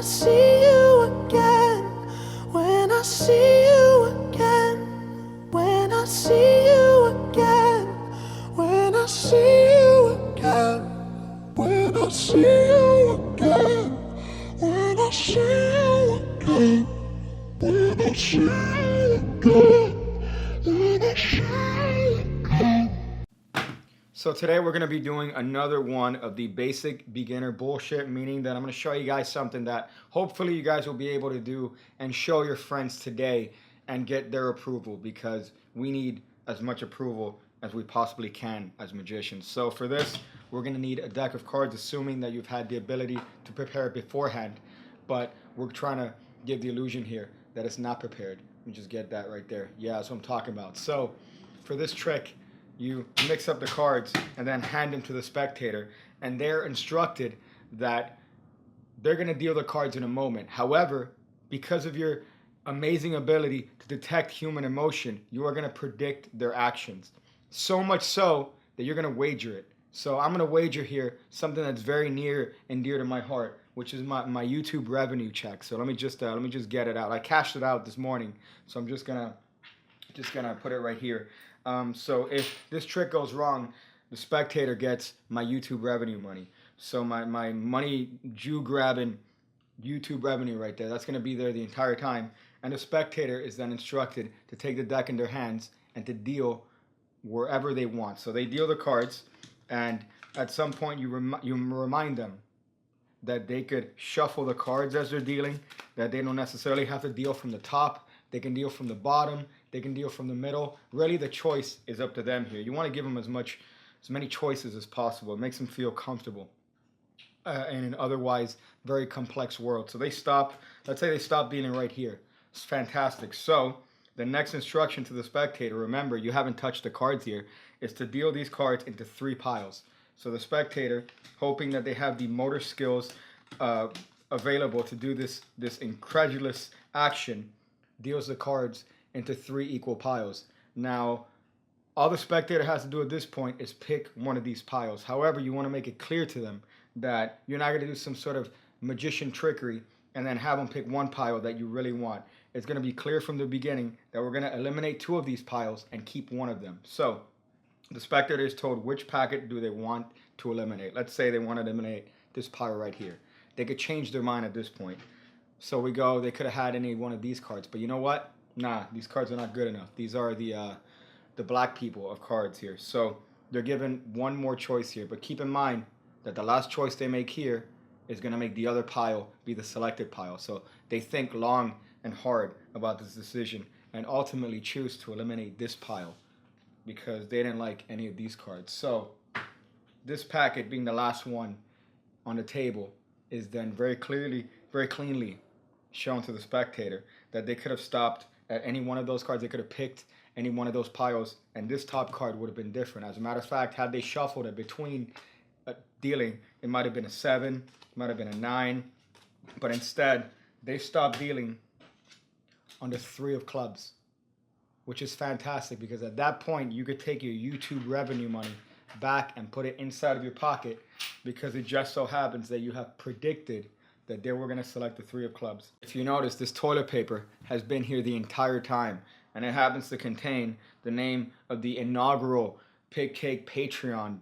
see you again, when I see you again, when I see you again, when I see you again, when I see you again, when I see you again, when I see you again, when I see you again. So today we're going to be doing another one of the basic beginner bullshit, meaning that I'm going to show you guys something that hopefully you guys will be able to do and show your friends today and get their approval, because we need as much approval as we possibly can as magicians. So for this, we're going to need a deck of cards, assuming that you've had the ability to prepare it beforehand, but we're trying to give the illusion here that it's not prepared. Let me just get that right there. Yeah, that's what I'm talking about. So for this trick, you mix up the cards and then hand them to the spectator, and they're instructed that they're going to deal the cards in a moment. However, because of your amazing ability to detect human emotion, you are going to predict their actions. So much so that you're going to wager it. So I'm going to wager here something that's very near and dear to my heart, which is my YouTube revenue check. So let me just get it out. I cashed it out this morning, so I'm just gonna put it right here. So if this trick goes wrong, the spectator gets my YouTube revenue money. So my money Jew grabbing YouTube revenue right there, that's going to be there the entire time. And the spectator is then instructed to take the deck in their hands and to deal wherever they want. So they deal the cards, and at some point you remind them that they could shuffle the cards as they're dealing, that they don't necessarily have to deal from the top. They can deal from the bottom. They can deal from the middle. Really, the choice is up to them here. You want to give them as many choices as possible. It makes them feel comfortable in an otherwise very complex world. So they stop. Let's say they stop dealing right here. It's fantastic. So the next instruction to the spectator, remember, you haven't touched the cards here, is to deal these cards into 3 piles. So the spectator, hoping that they have the motor skills available to do this incredulous action, deals the cards into 3 equal piles. Now, all the spectator has to do at this point is pick one of these piles. However, you want to make it clear to them that you're not going to do some sort of magician trickery and then have them pick one pile that you really want. It's going to be clear from the beginning that we're going to eliminate 2 of these piles and keep one of them. So the spectator is told which packet do they want to eliminate. Let's say they want to eliminate this pile right here. They could change their mind at this point. So we go, they could have had any one of these cards, but you know what? Nah, these cards are not good enough. These are the black people of cards here. So they're given one more choice here, but keep in mind that the last choice they make here is going to make the other pile be the selected pile. So they think long and hard about this decision and ultimately choose to eliminate this pile because they didn't like any of these cards. So this packet, being the last one on the table, is then very cleanly shown to the spectator that they could have stopped at any one of those cards. They could have picked any one of those piles, and this top card would have been different. As a matter of fact, had they shuffled it between dealing, it might have been a 7, it might have been a 9, but instead they stopped dealing on the 3 of clubs, which is fantastic, because at that point you could take your YouTube revenue money back and put it inside of your pocket, because it just so happens that you have predicted that they were going to select the 3 of clubs. If you notice, this toilet paper has been here the entire time, and it happens to contain the name of the inaugural PigCake Patreon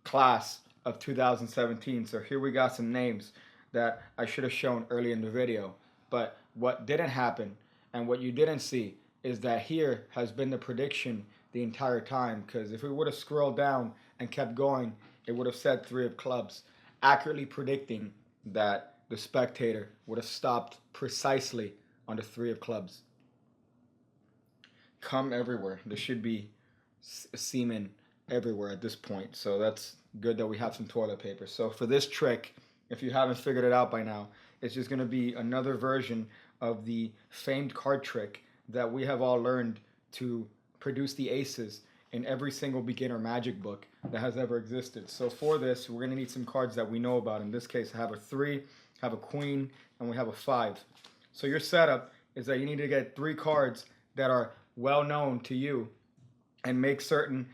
class of 2017. So here we got some names that I should have shown early in the video. But what didn't happen and what you didn't see is that here has been the prediction the entire time, because if we would have scrolled down and kept going, it would have said 3 of clubs, accurately predicting that the spectator would have stopped precisely on the 3 of clubs. Come everywhere. There should be semen everywhere at this point. So that's good that we have some toilet paper. So for this trick, if you haven't figured it out by now, it's just going to be another version of the famed card trick that we have all learned to produce the aces in every single beginner magic book that has ever existed. So for this, we're going to need some cards that we know about. In this case, I have a 3, have a queen, and we have a 5. So your setup is that you need to get 3 cards that are well known to you and make certain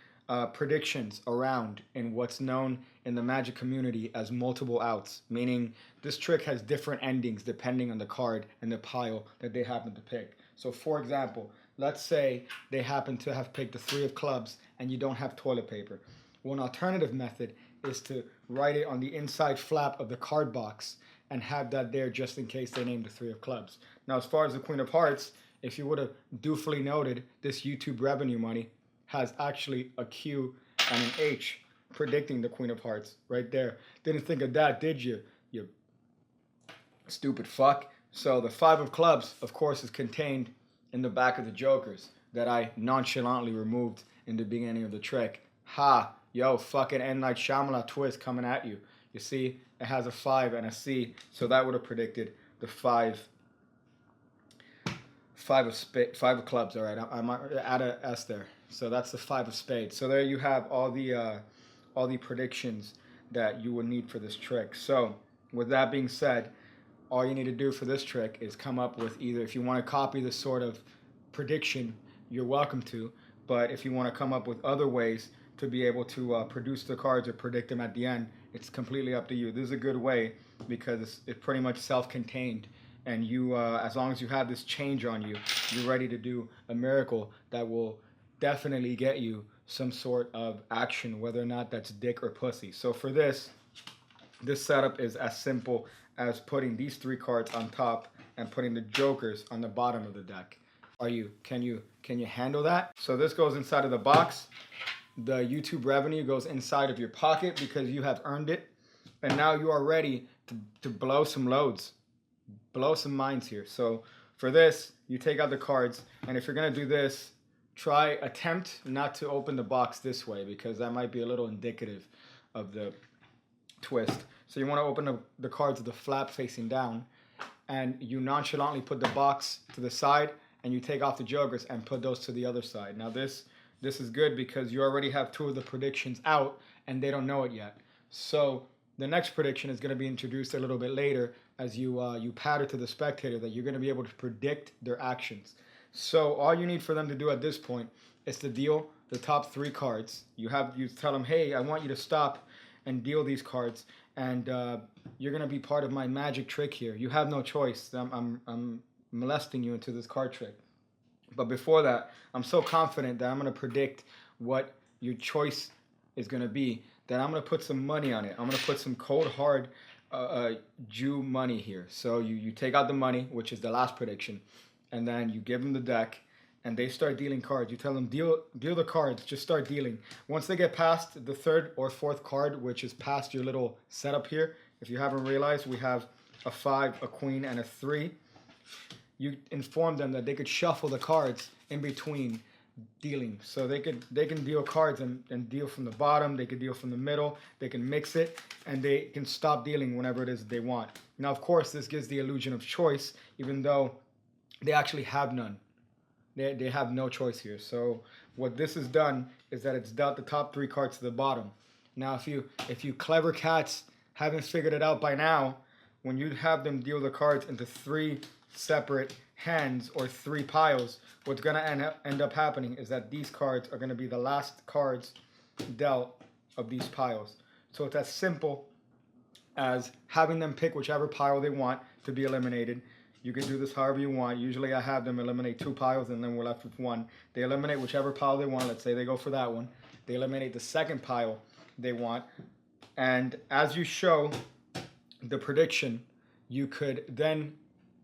predictions around in what's known in the Magic community as multiple outs, meaning this trick has different endings depending on the card and the pile that they happen to pick. So, for example, let's say they happen to have picked the 3 of clubs and you don't have toilet paper. Well, an alternative method is to write it on the inside flap of the card box and have that there just in case they name the 3 of clubs. Now, as far as the Queen of Hearts, if you would have dutifully noted, this YouTube revenue money has actually a Q and an H predicting the Queen of Hearts right there. Didn't think of that, did you? You stupid fuck. So the 5 of clubs, of course, is contained in the back of the jokers that I nonchalantly removed in the beginning of the trick. Ha! Yo, fucking M. Night Shyamalan twist coming at you. You see, it has a 5 and a C, so that would have predicted the 5 of clubs. All right, I might add a S there. So that's the 5 of spades. So there you have all the predictions that you would need for this trick. So with that being said, all you need to do for this trick is come up with either, if you want to copy this sort of prediction, you're welcome to. But if you want to come up with other ways to be able to produce the cards or predict them at the end, it's completely up to you. This is a good way because it's pretty much self-contained. And you, as long as you have this change on you, you're ready to do a miracle that will definitely get you some sort of action, whether or not that's dick or pussy. So for this setup is as simple as putting these 3 cards on top and putting the jokers on the bottom of the deck. Can you handle that? So this goes inside of the box. The YouTube revenue goes inside of your pocket because you have earned it. And now you are ready to blow some loads, blow some minds here. So for this, you take out the cards, and if you're gonna do this, attempt not to open the box this way because that might be a little indicative of the twist. So you want to open the cards with the flap facing down, and you nonchalantly put the box to the side, and you take off the jokers and put those to the other side. Now this is good because you already have 2 of the predictions out, and they don't know it yet. So the next prediction is going to be introduced a little bit later as you patter to the spectator that you're going to be able to predict their actions. So all you need for them to do at this point is to deal the top 3 cards. You tell them, hey, I want you to stop and deal these cards, and you're gonna be part of my magic trick here. You have no choice. I'm molesting you into this card trick. But before that, I'm so confident that I'm gonna predict what your choice is gonna be that I'm gonna put some money on it. I'm gonna put some cold hard Jew money here. So you take out the money, which is the last prediction, and then you give them the deck, and they start dealing cards. You tell them, deal the cards, just start dealing. Once they get past the 3rd or 4th card, which is past your little setup here, if you haven't realized, we have a 5, a queen, and a 3. You inform them that they could shuffle the cards in between dealing. So they can deal cards and deal from the bottom, they can deal from the middle, they can mix it, and they can stop dealing whenever it is they want. Now, of course, this gives the illusion of choice, even though they actually have none. They have no choice here. So what this has done is that it's dealt the top 3 cards to the bottom. Now, if you clever cats haven't figured it out by now, when you have them deal the cards into 3 separate hands or 3 piles, what's going to end up happening is that these cards are going to be the last cards dealt of these piles. So it's as simple as having them pick whichever pile they want to be eliminated. You can do this however you want. Usually I have them eliminate 2 piles and then we're left with 1. They eliminate whichever pile they want. Let's say they go for that one. They eliminate the 2nd pile they want. And as you show the prediction, you could then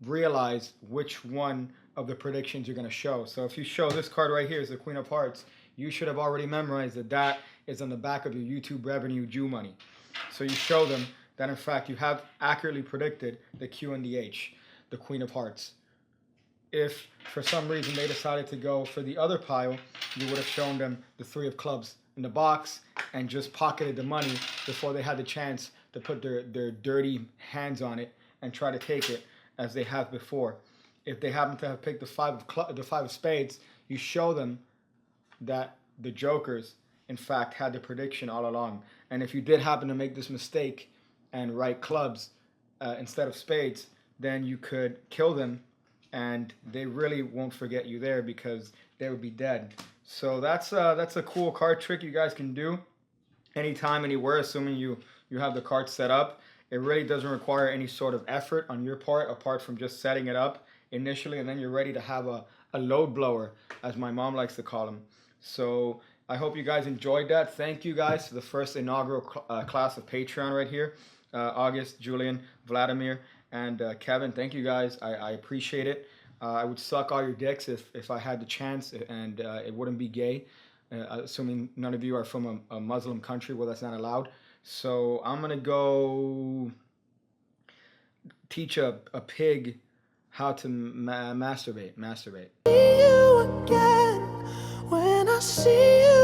realize which one of the predictions you're going to show. So if you show this card right here is the Queen of Hearts, you should have already memorized that is on the back of your YouTube revenue Jew money. So you show them that in fact you have accurately predicted the Q and the H, the Queen of Hearts. If for some reason they decided to go for the other pile, you would have shown them the 3 of clubs in the box and just pocketed the money before they had the chance to put their dirty hands on it and try to take it as they have before. If they happen to have picked the 5 of spades, you show them that the jokers in fact had the prediction all along. And if you did happen to make this mistake and write clubs instead of spades, then you could kill them and they really won't forget you there because they would be dead. So that's a cool card trick you guys can do anytime, anywhere, assuming you have the card set up. It really doesn't require any sort of effort on your part apart from just setting it up initially, and then you're ready to have a load blower, as my mom likes to call them. So I hope you guys enjoyed that. Thank you guys for the first inaugural class of Patreon right here. August, Julian, Vladimir, and Kevin. Thank you guys. I appreciate it. I would suck all your dicks if I had the chance, and it wouldn't be gay, assuming none of you are from a Muslim country where that's not allowed. So I'm going to go teach a pig how to masturbate. See you again when I see you